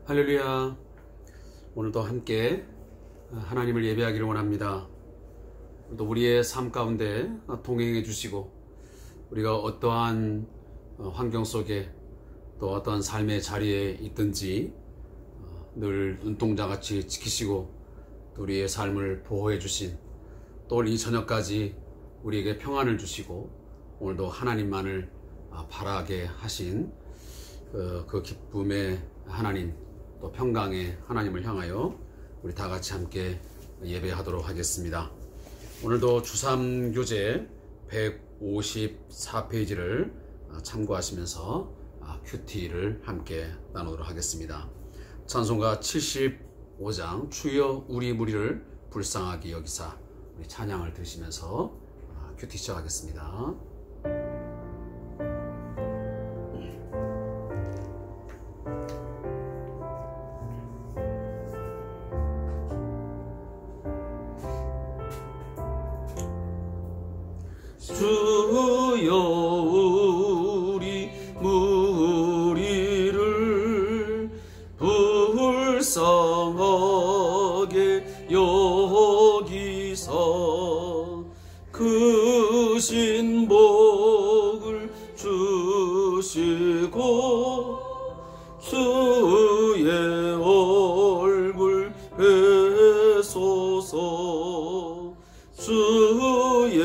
할렐루야. 오늘도 함께 하나님을 예배하기를 원합니다. 또 우리의 삶 가운데 동행해 주시고 우리가 어떠한 환경 속에 또 어떠한 삶의 자리에 있든지 늘 눈동자같이 지키시고 또 우리의 삶을 보호해 주신 또 오늘 이 저녁까지 우리에게 평안을 주시고 오늘도 하나님만을 바라게 하신 그 기쁨의 하나님 또 평강의 하나님을 향하여 우리 다 같이 함께 예배하도록 하겠습니다. 오늘도 주삼교재 154페이지를 참고하시면서 큐티를 함께 나누도록 하겠습니다. 찬송가 75장 주여 우리 무리를 불쌍하게 여기사, 우리 찬양을 들으시면서 큐티 시작하겠습니다. 주여 우리 무리를 불쌍하게 여기사 크신 복을 주시고 주의 얼굴 뵈소서. 주의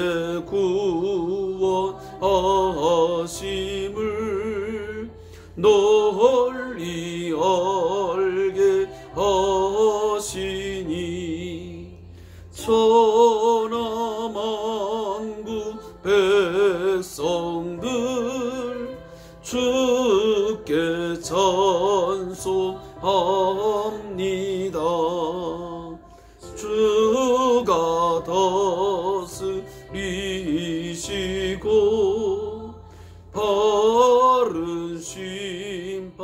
구원하심을 널리 알게 하시니 천하만국 백성들 주께 찬송합니다. 주가 다스리시고 바른 심판하시니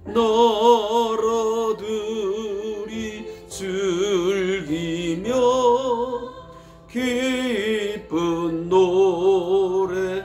나라들이 즐기며 기쁜 노래합니다.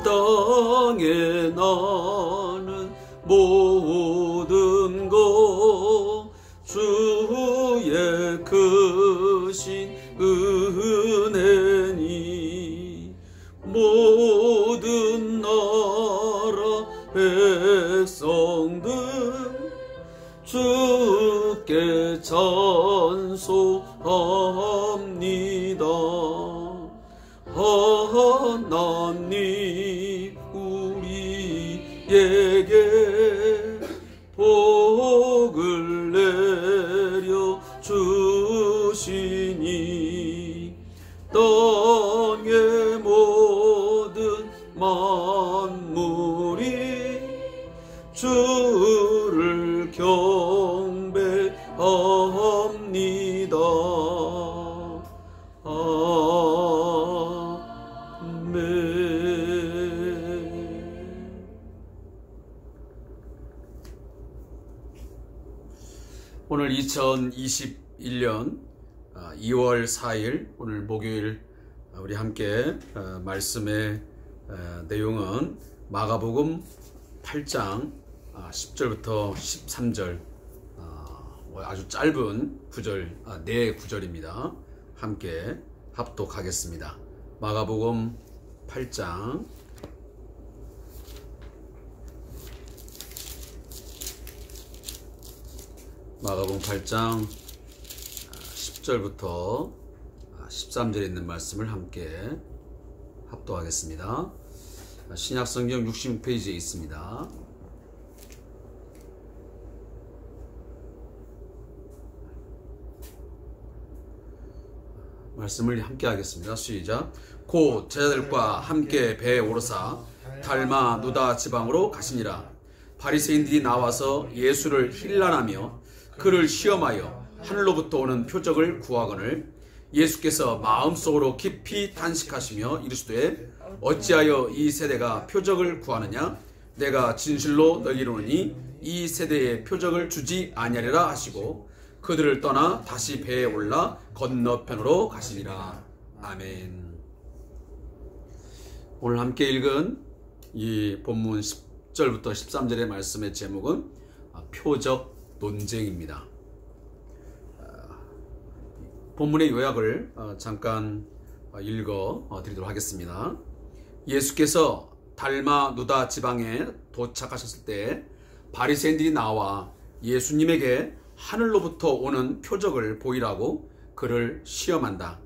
땅에 나는 모든 것 주의 크신 은혜니 모든 나라 백성들 주께 찬송합니다. 하나님 우리에게 복을 내려 주시니 땅의 모든 만물이 주를 경배합니다. 오늘 2021년 2월 4일 오늘 목요일 우리 함께 말씀의 내용은 마가복음 8장 10절부터 13절 아주 짧은 구절, 네 구절입니다. 함께 합독하겠습니다. 마가복음 8장 마가복음 8장 10절부터 13절에 있는 말씀을 함께 합독하겠습니다. 신약성경 66페이지에 있습니다. 말씀을 함께 하겠습니다. 시작. 곧 제자들과 함께 배에 오르사 달마 누다 지방으로 가시니라. 바리새인들이 나와서 예수를 힐난하며 그를 시험하여 하늘로부터 오는 표적을 구하거늘 예수께서 마음속으로 깊이 탄식하시며 이르시되 어찌하여 이 세대가 표적을 구하느냐 내가 진실로 너희에게 이르노니 이 세대에 표적을 주지 아니하리라 하시고 그들을 떠나 다시 배에 올라 건너편으로 가시니라. 아멘. 오늘 함께 읽은 이 본문 10절부터 13절의 말씀의 제목은 표적 논쟁입니다. 본문의 요약을 잠깐 읽어 드리도록 하겠습니다. 예수께서 달마 누다 지방에 도착하셨을 때 바리새인들이 나와 예수님에게 하늘로부터 오는 표적을 보이라고 그를 시험한다.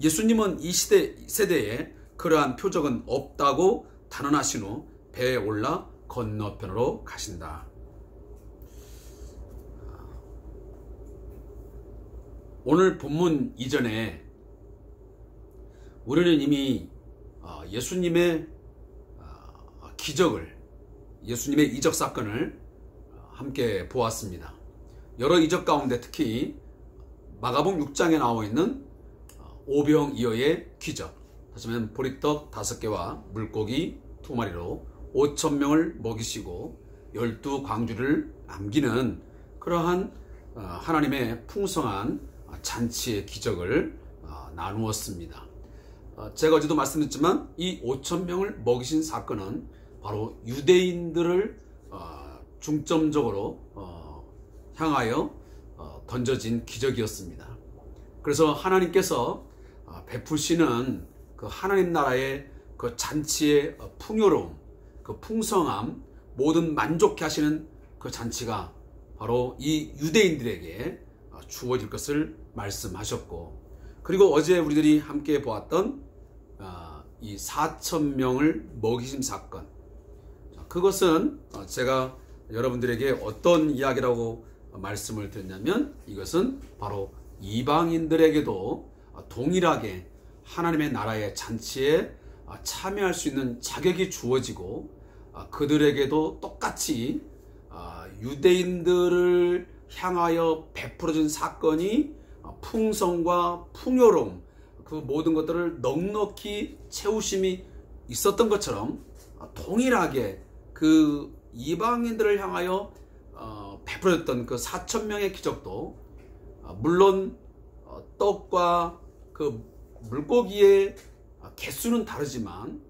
예수님은 이 세대에 그러한 표적은 없다고 단언하신 후 배에 올라 건너편으로 가신다. 오늘 본문 이전에 우리는 이미 예수님의 기적을, 예수님의 이적 사건을 함께 보았습니다. 여러 이적 가운데 특히 마가복음 6장에 나와 있는 오병이어의 기적, 다시 말하면 보리떡 5개와 물고기 2마리로 5,000명을 먹이시고 12광주를 남기는 그러한 하나님의 풍성한 잔치의 기적을 나누었습니다. 제가 어제도 말씀드렸지만 이 5,000명을 먹이신 사건은 바로 유대인들을 중점적으로 향하여 던져진 기적이었습니다. 그래서 하나님께서 베푸시는 그 하나님 나라의 그 잔치의 풍요로움, 그 풍성함, 모든 만족해 하시는 그 잔치가 바로 이 유대인들에게 주어질 것을 말씀하셨고, 그리고 어제 우리들이 함께 보았던 이 4,000명을 먹이심 사건, 그것은 제가 여러분들에게 어떤 이야기라고 말씀을 드렸냐면 이것은 바로 이방인들에게도 동일하게 하나님의 나라의 잔치에 참여할 수 있는 자격이 주어지고 그들에게도 똑같이 유대인들을 향하여 베풀어진 사건이 풍성과 풍요로움, 그 모든 것들을 넉넉히 채우심이 있었던 것처럼 동일하게 그 이방인들을 향하여 베풀어졌던 그 4,000명의 기적도 물론 떡과 그 물고기의 개수는 다르지만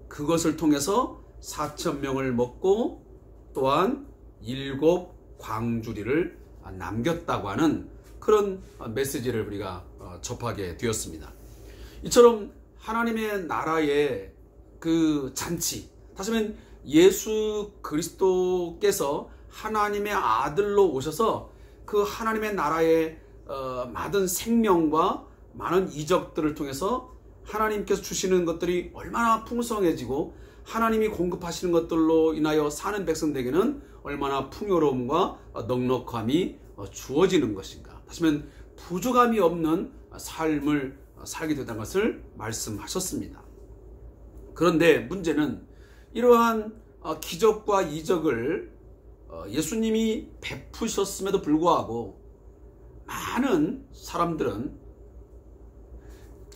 그것을 통해서 4,000명을 먹고 또한 7광주리를 남겼다고 하는 그런 메시지를 우리가 접하게 되었습니다. 이처럼 하나님의 나라의 그 잔치, 다시 말하면 예수 그리스도께서 하나님의 아들로 오셔서 그 하나님의 나라의 많은 생명과 많은 이적들을 통해서 하나님께서 주시는 것들이 얼마나 풍성해지고 하나님이 공급하시는 것들로 인하여 사는 백성들에게는 얼마나 풍요로움과 넉넉함이 주어지는 것인가, 다시 말하면 부족함이 없는 삶을 살게 되다는 것을 말씀하셨습니다. 그런데 문제는 이러한 기적과 이적을 예수님이 베푸셨음에도 불구하고 많은 사람들은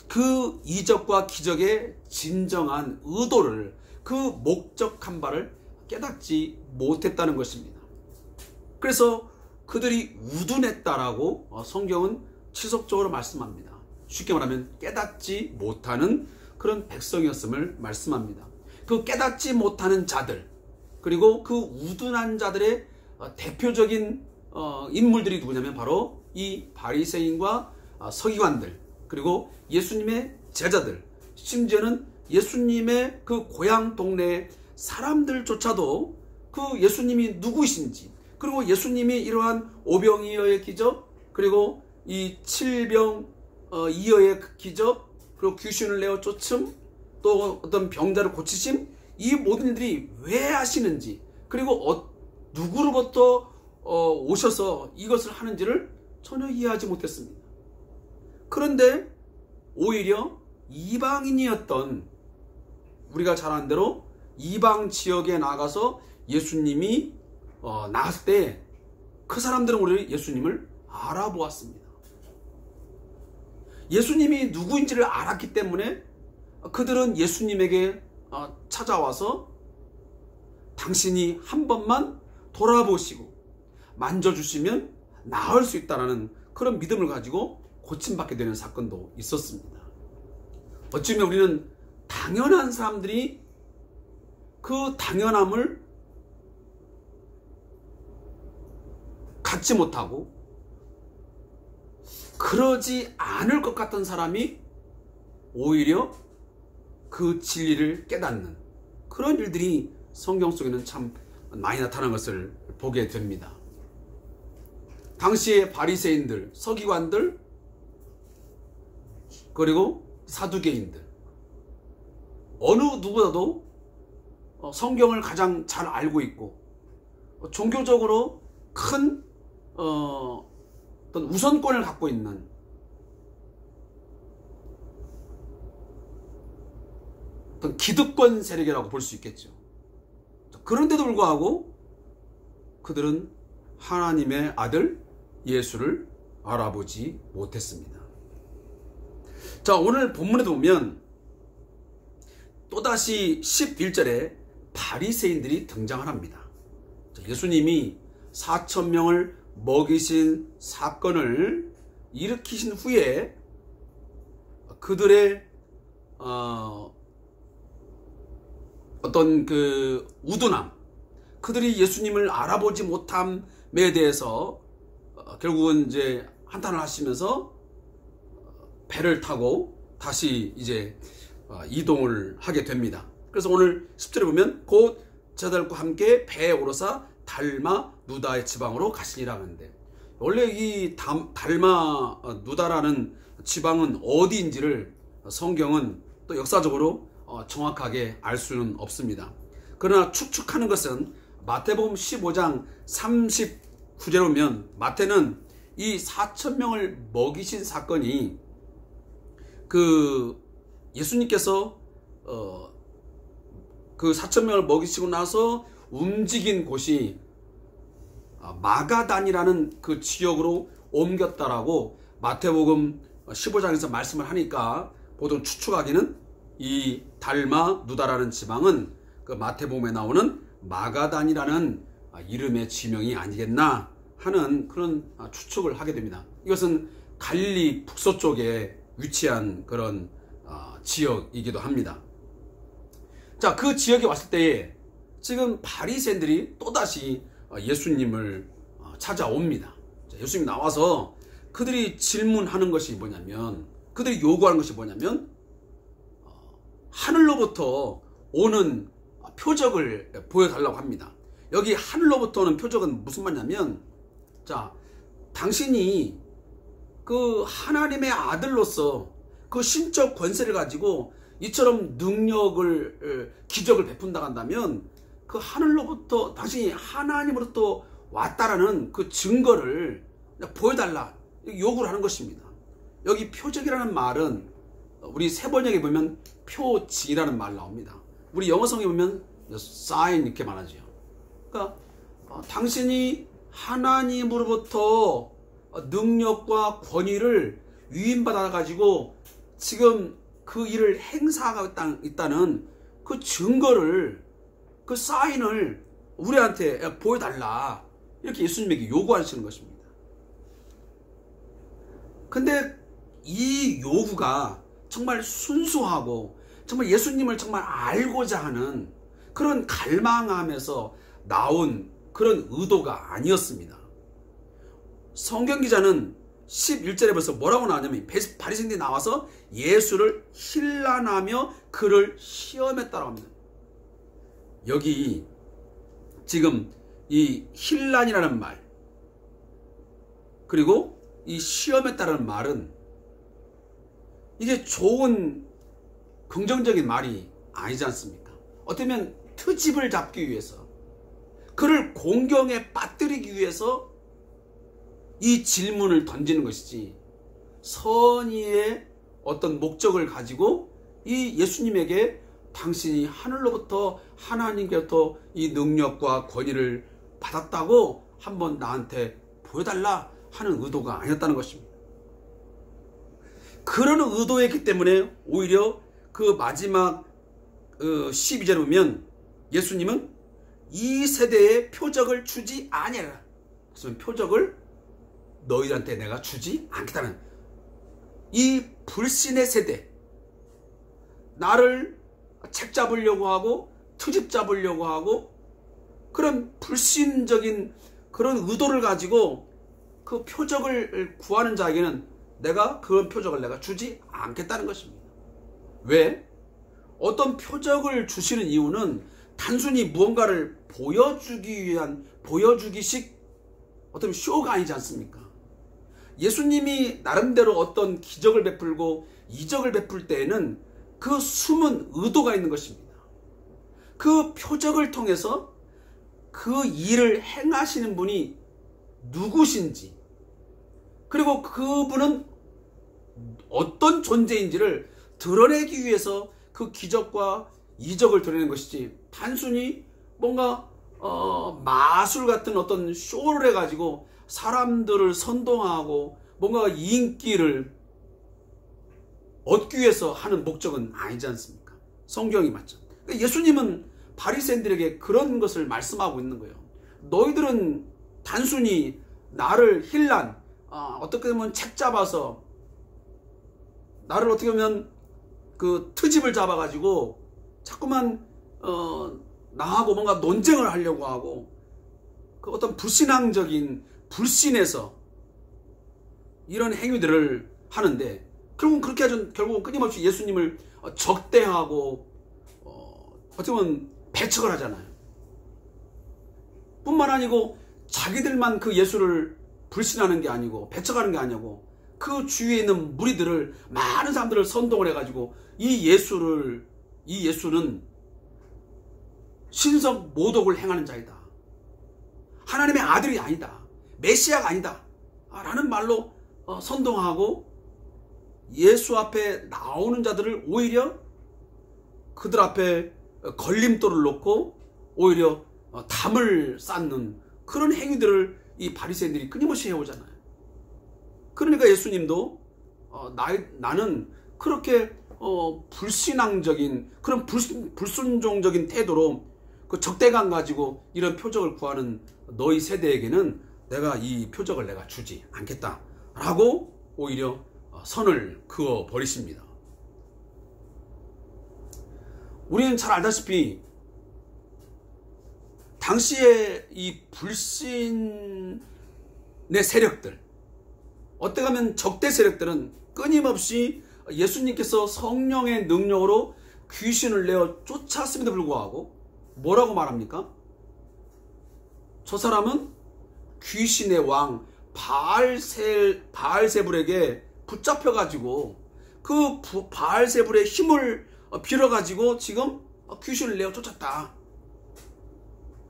그 이적과 기적의 진정한 의도를, 그 목적한 바를 깨닫지 못했다는 것입니다. 그래서 그들이 우둔했다라고 성경은 지속적으로 말씀합니다. 쉽게 말하면 깨닫지 못하는 그런 백성이었음을 말씀합니다. 그 깨닫지 못하는 자들, 그리고 그 우둔한 자들의 대표적인 인물들이 누구냐면 바로 이 바리새인과 서기관들, 그리고 예수님의 제자들, 심지어는 예수님의 그 고향 동네 사람들조차도 그 예수님이 누구이신지, 그리고 예수님이 이러한 오병이어의 기적, 그리고 이 7병이어의 기적, 그리고 귀신을 내어 쫓음, 또 어떤 병자를 고치심, 이 모든 일들이 왜 하시는지, 그리고 누구로부터 오셔서 이것을 하는지를 전혀 이해하지 못했습니다. 그런데 오히려 이방인이었던, 우리가 잘 아는 대로 이방 지역에 나가서 예수님이 나왔을 때 그 사람들은 오히려 예수님을 알아보았습니다. 예수님이 누구인지를 알았기 때문에 그들은 예수님에게 찾아와서 당신이 한 번만 돌아보시고 만져주시면 나을 수 있다는 그런 믿음을 가지고 고침받게 되는 사건도 있었습니다. 어쩌면 우리는 당연한 사람들이 그 당연함을 갖지 못하고 그러지 않을 것 같던 사람이 오히려 그 진리를 깨닫는 그런 일들이 성경 속에는 참 많이 나타난 것을 보게 됩니다. 당시의 바리새인들, 서기관들, 그리고 사두개인들, 어느 누구라도 성경을 가장 잘 알고 있고 종교적으로 큰 어떤 우선권을 갖고 있는 어떤 기득권 세력이라고 볼 수 있겠죠. 그런데도 불구하고 그들은 하나님의 아들 예수를 알아보지 못했습니다. 자, 오늘 본문에 보면 또다시 11절에 바리새인들이 등장을 합니다. 예수님이 4,000명을 먹이신 사건을 일으키신 후에 그들의 어떤 그 우둔함, 그들이 예수님을 알아보지 못함에 대해서 결국은 이제 한탄을 하시면서 배를 타고 다시 이제 이동을 하게 됩니다. 그래서 오늘 10절에 보면 곧 제자들과 함께 배에 오르사 달마 누다의 지방으로 가시니라 하는데, 원래 이 달마 누다라는 지방은 어디인지를 성경은 또 역사적으로 정확하게 알 수는 없습니다. 그러나 추측하는 것은 마태복음 15장 39절에 보면 마태는 이 4,000명을 먹이신 사건이 그 예수님께서 그 4,000명을 먹이시고 나서 움직인 곳이 마가단이라는 그 지역으로 옮겼다라고 마태복음 15장에서 말씀을 하니까 보통 추측하기는 이 달마 누다라는 지방은 그 마태복음에 나오는 마가단이라는 이름의 지명이 아니겠나 하는 그런 추측을 하게 됩니다. 이것은 갈릴리 북서쪽에 위치한 그런 지역이기도 합니다. 자, 그 지역에 왔을 때에 지금 바리새인들이 또다시 예수님을 찾아옵니다. 예수님이 나와서 그들이 질문하는 것이 뭐냐면, 그들이 요구하는 것이 뭐냐면 하늘로부터 오는 표적을 보여달라고 합니다. 여기 하늘로부터 오는 표적은 무슨 말이냐면, 자, 당신이 그 하나님의 아들로서 그 신적 권세를 가지고 이처럼 능력을 기적을 베푼다 한다면 그 하늘로부터 당신이 하나님으로부터 왔다라는 그 증거를 보여달라 요구를 하는 것입니다. 여기 표적이라는 말은 우리 세번역에 보면 표징이라는 말 나옵니다. 우리 영어성에 보면 sign 이렇게 말하죠. 그러니까 당신이 하나님으로부터 능력과 권위를 위임받아 가지고 지금 그 일을 행사하고 있다는 그 증거를, 그 사인을 우리한테 보여달라, 이렇게 예수님에게 요구하시는 것입니다. 근데 이 요구가 정말 순수하고 정말 예수님을 정말 알고자 하는 그런 갈망함에서 나온 그런 의도가 아니었습니다. 성경 기자는 11절에 벌써 뭐라고 나왔냐면, 바리새인들이 나와서 예수를 힐난하며 그를 시험했다라고 합니다. 여기 지금 이 힐난이라는 말, 그리고 이 시험했다라는 말은 이게 좋은 긍정적인 말이 아니지 않습니까? 어쩌면 트집을 잡기 위해서, 그를 공경에 빠뜨리기 위해서 이 질문을 던지는 것이지, 선의의 어떤 목적을 가지고 이 예수님에게 당신이 하늘로부터 하나님께로부터 이 능력과 권위를 받았다고 한번 나한테 보여달라 하는 의도가 아니었다는 것입니다. 그런 의도였기 때문에 오히려 그 마지막 12절에 보면 예수님은 이 세대에 표적을 주지 아니하라. 그래서 표적을 너희한테 내가 주지 않겠다는, 이 불신의 세대, 나를 책 잡으려고 하고 트집 잡으려고 하고 그런 불신적인 그런 의도를 가지고 그 표적을 구하는 자에게는 내가 그런 표적을 내가 주지 않겠다는 것입니다. 왜? 어떤 표적을 주시는 이유는 단순히 무언가를 보여주기 위한 보여주기식 어떤 쇼가 아니지 않습니까? 예수님이 나름대로 어떤 기적을 베풀고 이적을 베풀 때에는 그 숨은 의도가 있는 것입니다. 그 표적을 통해서 그 일을 행하시는 분이 누구신지, 그리고 그분은 어떤 존재인지를 드러내기 위해서 그 기적과 이적을 드러내는 것이지, 단순히 뭔가 마술 같은 어떤 쇼를 해가지고 사람들을 선동하고 뭔가 인기를 얻기 위해서 하는 목적은 아니지 않습니까? 성경이 맞죠. 예수님은 바리새인들에게 그런 것을 말씀하고 있는 거예요. 너희들은 단순히 나를 힐난, 어떻게 보면 책 잡아서 나를 어떻게 보면 그 트집을 잡아가지고 자꾸만 나하고 뭔가 논쟁을 하려고 하고, 그 어떤 불신앙적인 불신에서 이런 행위들을 하는데, 결국은 그렇게 하죠. 결국은 끊임없이 예수님을 적대하고 어떻게 보면 배척을 하잖아요. 뿐만 아니고 자기들만 그 예수를 불신하는 게 아니고 배척하는 게 아니고 그 주위에 있는 무리들을, 많은 사람들을 선동을 해가지고 이 예수는 신성 모독을 행하는 자이다, 하나님의 아들이 아니다, 메시아가 아니다 라는 말로 선동하고 예수 앞에 나오는 자들을 오히려 그들 앞에 걸림돌을 놓고 오히려 담을 쌓는 그런 행위들을 이 바리새인들이 끊임없이 해오잖아요. 그러니까 예수님도 나는 그렇게 불신앙적인 그런 불순종적인 태도로 그 적대감 가지고 이런 표적을 구하는 너희 세대에게는 내가 이 표적을 내가 주지 않겠다라고 오히려 선을 그어 버리십니다. 우리는 잘 알다시피 당시에 이 불신의 세력들, 어떻게 하면 적대 세력들은 끊임없이 예수님께서 성령의 능력으로 귀신을 내어 쫓았음에도 불구하고 뭐라고 말합니까? 저 사람은 귀신의 왕 바알세불에게 붙잡혀가지고 그 바알세불의 힘을 빌어가지고 지금 귀신을 내어 쫓았다,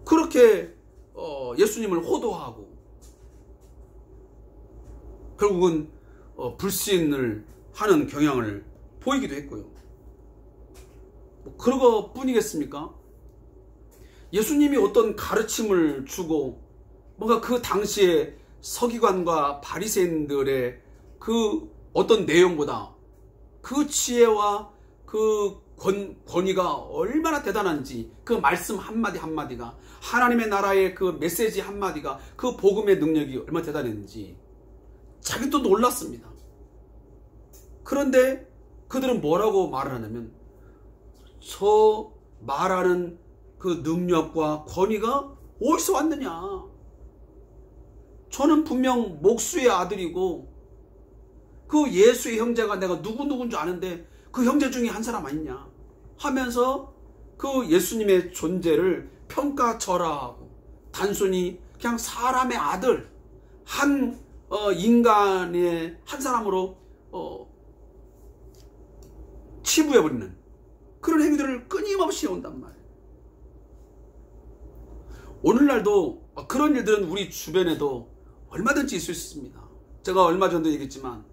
그렇게 예수님을 호도하고 결국은 불신을 하는 경향을 보이기도 했고요. 뭐 그런 것 뿐이겠습니까? 예수님이 어떤 가르침을 주고 뭔가 그 당시에 서기관과 바리새인들의 그 어떤 내용보다 그 지혜와 그 권위가 얼마나 대단한지, 그 말씀 한마디 한마디가, 하나님의 나라의 그 메시지 한마디가, 그 복음의 능력이 얼마나 대단했는지 자기도 놀랐습니다. 그런데 그들은 뭐라고 말을 하냐면, 저 말하는 그 능력과 권위가 어디서 왔느냐, 저는 분명 목수의 아들이고 그 예수의 형제가 내가 누구누구인 줄 아는데 그 형제 중에 한 사람 아니냐 하면서 그 예수님의 존재를 평가절하하고 단순히 그냥 사람의 아들, 한 인간의 한 사람으로 치부해버리는 그런 행위들을 끊임없이 해온단 말이에요. 오늘날도 그런 일들은 우리 주변에도 얼마든지 있을 수 있습니다. 제가 얼마 전도 얘기했지만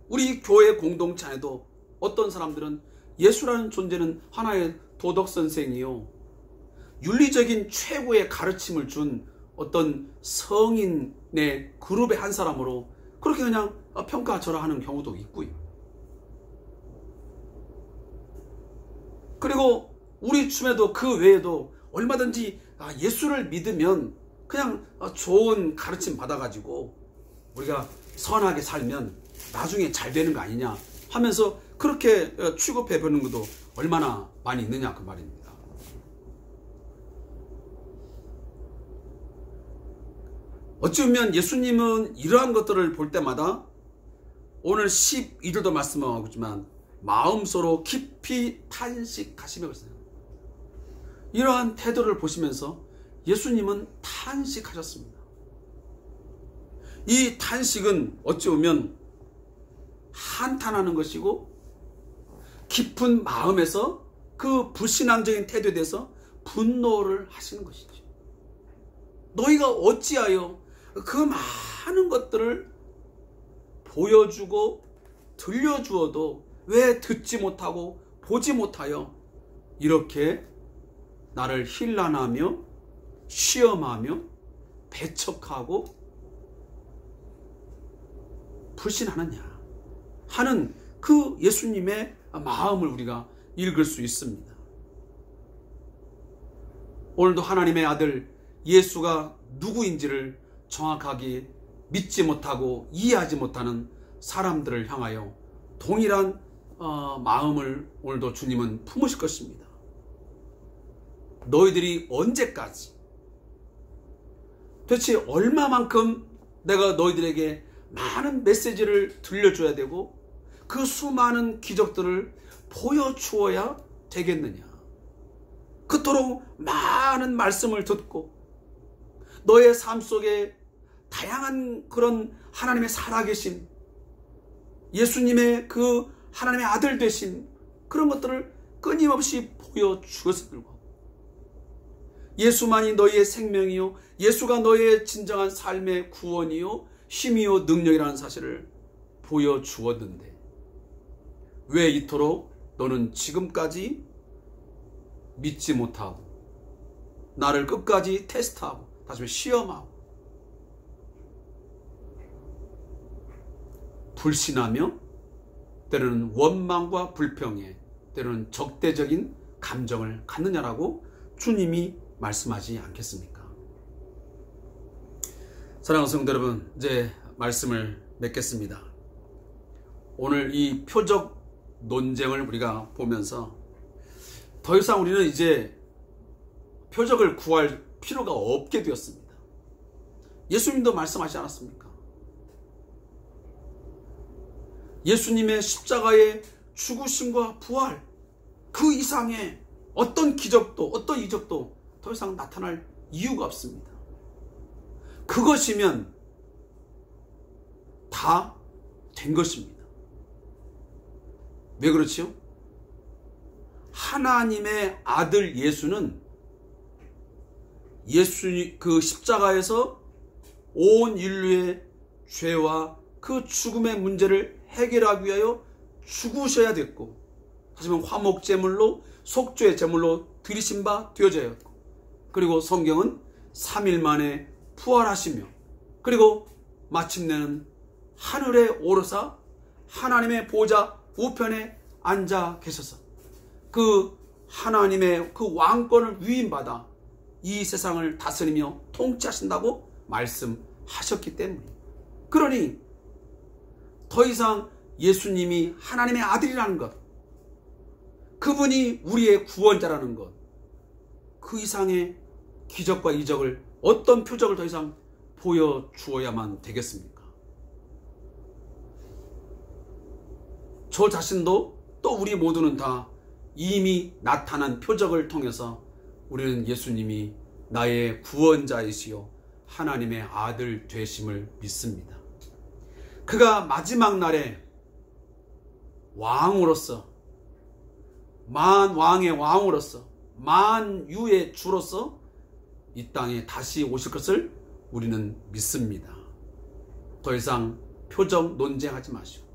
우리 교회 공동체 안에도 어떤 사람들은 예수라는 존재는 하나의 도덕 선생이요, 윤리적인 최고의 가르침을 준 어떤 성인의 그룹의 한 사람으로 그렇게 그냥 평가절하하는 경우도 있고요. 그리고 우리 중에도 그 외에도 얼마든지 예수를 믿으면 그냥 좋은 가르침 받아가지고 우리가 선하게 살면 나중에 잘 되는 거 아니냐 하면서 그렇게 취급해 보는 것도 얼마나 많이 있느냐 그 말입니다. 어찌 보면 예수님은 이러한 것들을 볼 때마다 오늘 12절도 말씀하고 있지만 마음속으로 깊이 탄식하시며 그랬어요. 이러한 태도를 보시면서 예수님은 탄식하셨습니다. 이 탄식은 어찌 보면 한탄하는 것이고 깊은 마음에서 그 불신앙적인 태도에 대해서 분노를 하시는 것이죠. 너희가 어찌하여 그 많은 것들을 보여주고 들려주어도 왜 듣지 못하고 보지 못하여 이렇게 나를 힐난하며 시험하며 배척하고 불신하느냐 하는 그 예수님의 마음을 우리가 읽을 수 있습니다. 오늘도 하나님의 아들 예수가 누구인지를 정확하게 믿지 못하고 이해하지 못하는 사람들을 향하여 동일한 마음을 오늘도 주님은 품으실 것입니다. 너희들이 언제까지 도대체 얼마만큼 내가 너희들에게 많은 메시지를 들려줘야 되고 그 수많은 기적들을 보여주어야 되겠느냐. 그토록 많은 말씀을 듣고 너의 삶 속에 다양한 그런 하나님의 살아계신 예수님의 그 하나님의 아들 되신 그런 것들을 끊임없이 보여주었을 불구하고 예수만이 너희의 생명이요 예수가 너희의 진정한 삶의 구원이요 힘이요 능력이라는 사실을 보여주었는데 왜 이토록 너는 지금까지 믿지 못하고 나를 끝까지 테스트하고 다시 시험하고 불신하며 때로는 원망과 불평에 때로는 적대적인 감정을 갖느냐라고 주님이 말씀하지 않겠습니까? 사랑하는 성도 여러분, 이제 말씀을 맺겠습니다. 오늘 이 표적 논쟁을 우리가 보면서 더 이상 우리는 이제 표적을 구할 필요가 없게 되었습니다. 예수님도 말씀하시지 않았습니까? 예수님의 십자가의 죽으심과 부활 그 이상의 어떤 기적도 어떤 이적도 더 이상 나타날 이유가 없습니다. 그것이면 다 된 것입니다. 왜 그렇지요? 하나님의 아들 예수는 그 십자가에서 온 인류의 죄와 그 죽음의 문제를 해결하기 위하여 죽으셔야 됐고 하지만 화목제물로 속죄의 제물로 드리신 바 되어졌고 그리고 성경은 3일 만에 부활하시며 그리고 마침내는 하늘에 오르사 하나님의 보좌 우편에 앉아 계셔서 그 하나님의 그 왕권을 위임받아 이 세상을 다스리며 통치하신다고 말씀하셨기 때문입니다. 그러니 더 이상 예수님이 하나님의 아들이라는 것, 그분이 우리의 구원자라는 것, 그 이상의 기적과 이적을 어떤 표적을 더 이상 보여주어야만 되겠습니까? 저 자신도 또 우리 모두는 다 이미 나타난 표적을 통해서 우리는 예수님이 나의 구원자이시요 하나님의 아들 되심을 믿습니다. 그가 마지막 날에 왕으로서 만왕의 왕으로서 만유의 주로서 이 땅에 다시 오실 것을 우리는 믿습니다. 더 이상 표적 논쟁하지 마시고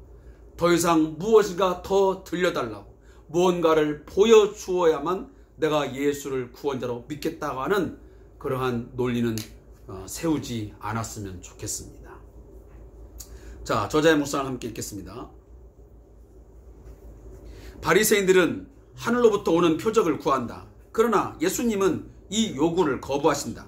더 이상 무엇인가 더 들려달라고 무언가를 보여주어야만 내가 예수를 구원자로 믿겠다고 하는 그러한 논리는 세우지 않았으면 좋겠습니다. 자, 저자의 묵상을 함께 읽겠습니다. 바리새인들은 하늘로부터 오는 표적을 구한다. 그러나 예수님은 이 요구를 거부하신다.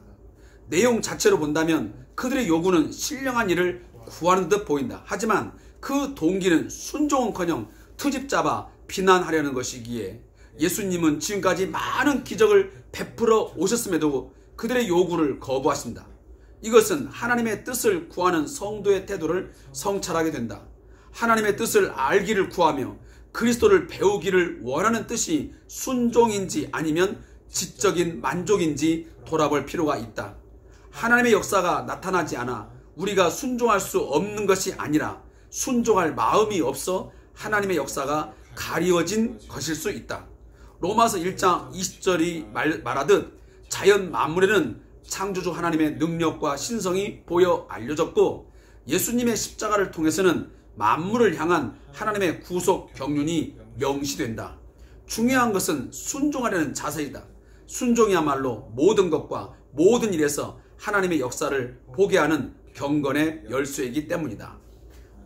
내용 자체로 본다면 그들의 요구는 신령한 일을 구하는 듯 보인다. 하지만 그 동기는 순종은커녕 트집 잡아 비난하려는 것이기에 예수님은 지금까지 많은 기적을 베풀어 오셨음에도 그들의 요구를 거부하신다. 이것은 하나님의 뜻을 구하는 성도의 태도를 성찰하게 된다. 하나님의 뜻을 알기를 구하며 그리스도를 배우기를 원하는 뜻이 순종인지 아니면 지적인 만족인지 돌아볼 필요가 있다. 하나님의 역사가 나타나지 않아 우리가 순종할 수 없는 것이 아니라 순종할 마음이 없어 하나님의 역사가 가리워진 것일 수 있다. 로마서 1장 20절이 말하듯 자연 만물에는 창조주 하나님의 능력과 신성이 보여 알려졌고 예수님의 십자가를 통해서는 만물을 향한 하나님의 구속 경륜이 명시된다. 중요한 것은 순종하려는 자세이다. 순종이야말로 모든 것과 모든 일에서 하나님의 역사를 보게 하는 경건의 열쇠이기 때문이다.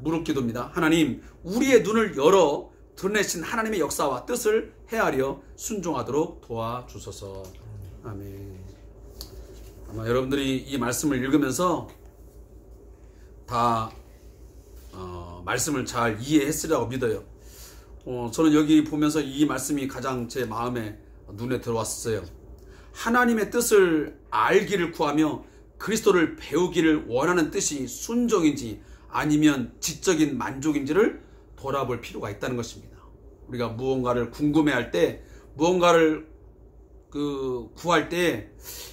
무릎기도입니다. 하나님, 우리의 눈을 열어 드러내신 하나님의 역사와 뜻을 헤아려 순종하도록 도와주소서. 아멘. 아마 여러분들이 이 말씀을 읽으면서 다 말씀을 잘 이해했으리라고 믿어요. 저는 여기 보면서 이 말씀이 가장 제 마음에 눈에 들어왔어요. 하나님의 뜻을 알기를 구하며 그리스도를 배우기를 원하는 뜻이 순종인지 아니면 지적인 만족인지를 돌아볼 필요가 있다는 것입니다. 우리가 무언가를 궁금해할 때, 무언가를 구할 때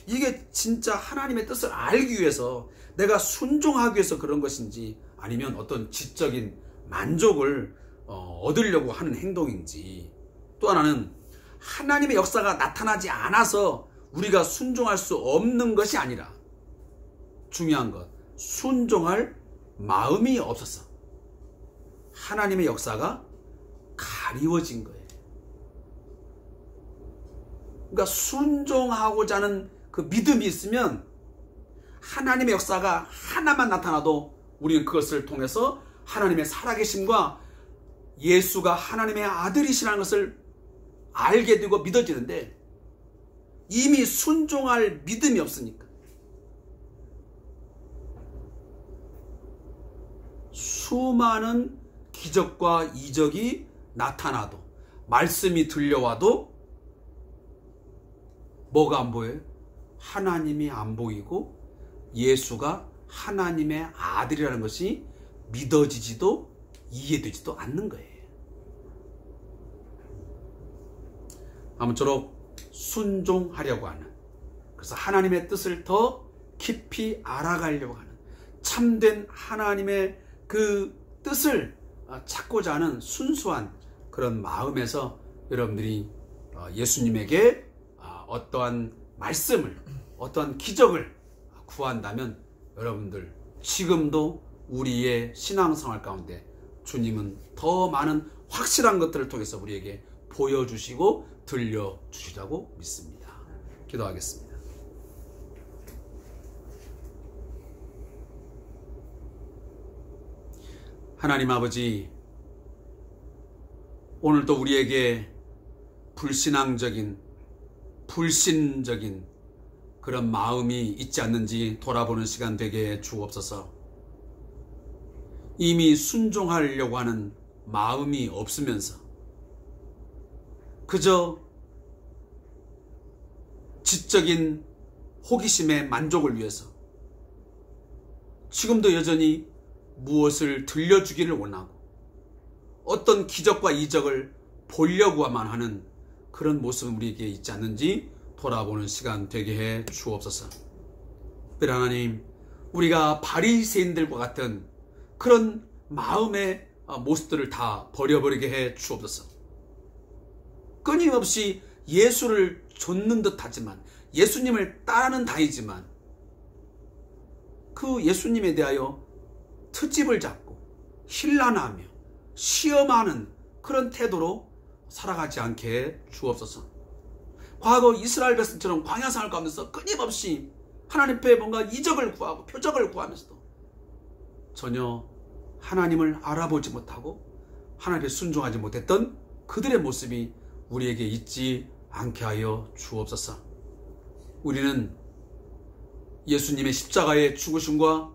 이게 진짜 하나님의 뜻을 알기 위해서 내가 순종하기 위해서 그런 것인지 아니면 어떤 지적인 만족을 얻으려고 하는 행동인지, 또 하나는 하나님의 역사가 나타나지 않아서 우리가 순종할 수 없는 것이 아니라 중요한 것, 순종할 마음이 없어서 하나님의 역사가 가리워진 거예요. 그러니까 순종하고자 하는 그 믿음이 있으면 하나님의 역사가 하나만 나타나도 우리는 그것을 통해서 하나님의 살아계심과 예수가 하나님의 아들이시라는 것을 알게 되고 믿어지는데, 이미 순종할 믿음이 없으니까 수많은 기적과 이적이 나타나도, 말씀이 들려와도 뭐가 안 보여요? 하나님이 안 보이고 예수가 하나님의 아들이라는 것이 믿어지지도 이해되지도 않는 거예요. 아무쪼록 순종하려고 하는, 그래서 하나님의 뜻을 더 깊이 알아가려고 하는, 참된 하나님의 그 뜻을 찾고자 하는 순수한 그런 마음에서 여러분들이 예수님에게 어떠한 말씀을, 어떠한 기적을 구한다면 여러분들 지금도 우리의 신앙생활 가운데 주님은 더 많은 확실한 것들을 통해서 우리에게 보여주시고 들려주시라고 믿습니다. 기도하겠습니다. 하나님 아버지, 오늘도 우리에게 불신앙적인, 불신적인 그런 마음이 있지 않는지 돌아보는 시간 되게 주옵소서. 이미 순종하려고 하는 마음이 없으면서 그저 지적인 호기심의 만족을 위해서 지금도 여전히 무엇을 들려주기를 원하고 어떤 기적과 이적을 보려고만 하는 그런 모습은 우리에게 있지 않는지 돌아보는 시간 되게 해 주옵소서. 특별히 하나님, 우리가 바리새인들과 같은 그런 마음의 모습들을 다 버려버리게 해 주옵소서. 끊임없이 예수를 좇는 듯 하지만, 예수님을 따르는 다이지만 그 예수님에 대하여 트집을 잡고 힐난하며 시험하는 그런 태도로 살아가지 않게 해 주옵소서. 과거 이스라엘 백성처럼 광야 생활 가면서 끊임없이 하나님 앞에 뭔가 이적을 구하고 표적을 구하면서도 전혀 하나님을 알아보지 못하고 하나님께 순종하지 못했던 그들의 모습이 우리에게 잊지 않게 하여 주옵소서. 우리는 예수님의 십자가의 죽으심과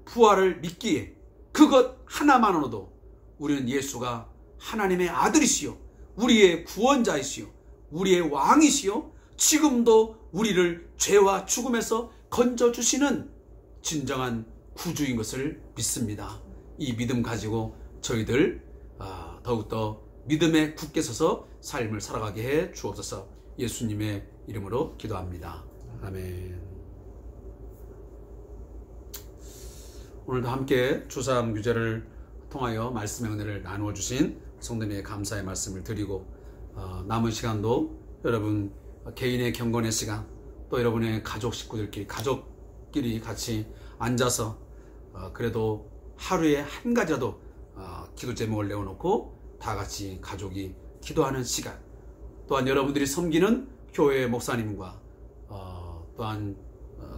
부활을 믿기에 그것 하나만으로도 우리는 예수가 하나님의 아들이시요 우리의 구원자이시요 우리의 왕이시요 지금도 우리를 죄와 죽음에서 건져주시는 진정한 구주인 것을 믿습니다. 이 믿음 가지고 저희들 더욱더 믿음에 굳게 서서 삶을 살아가게 해 주옵소서. 예수님의 이름으로 기도합니다. 아멘. 오늘도 함께 주삼 규제를 통하여 말씀의 은혜를 나누어 주신 성도님의 감사의 말씀을 드리고 남은 시간도 여러분 개인의 경건의 시간 또 여러분의 가족 식구들끼리 가족끼리 같이 앉아서 그래도 하루에 한 가지라도 기도 제목을 내어놓고 다 같이 가족이 기도하는 시간, 또한 여러분들이 섬기는 교회 목사님과 또한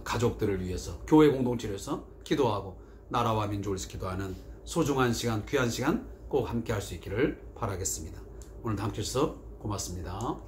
가족들을 위해서 교회 공동체를 위해서 기도하고 나라와 민족을 위해서 기도하는 소중한 시간, 귀한 시간 꼭 함께 할 수 있기를 바라겠습니다. 오늘도 함께 해주셔서 고맙습니다.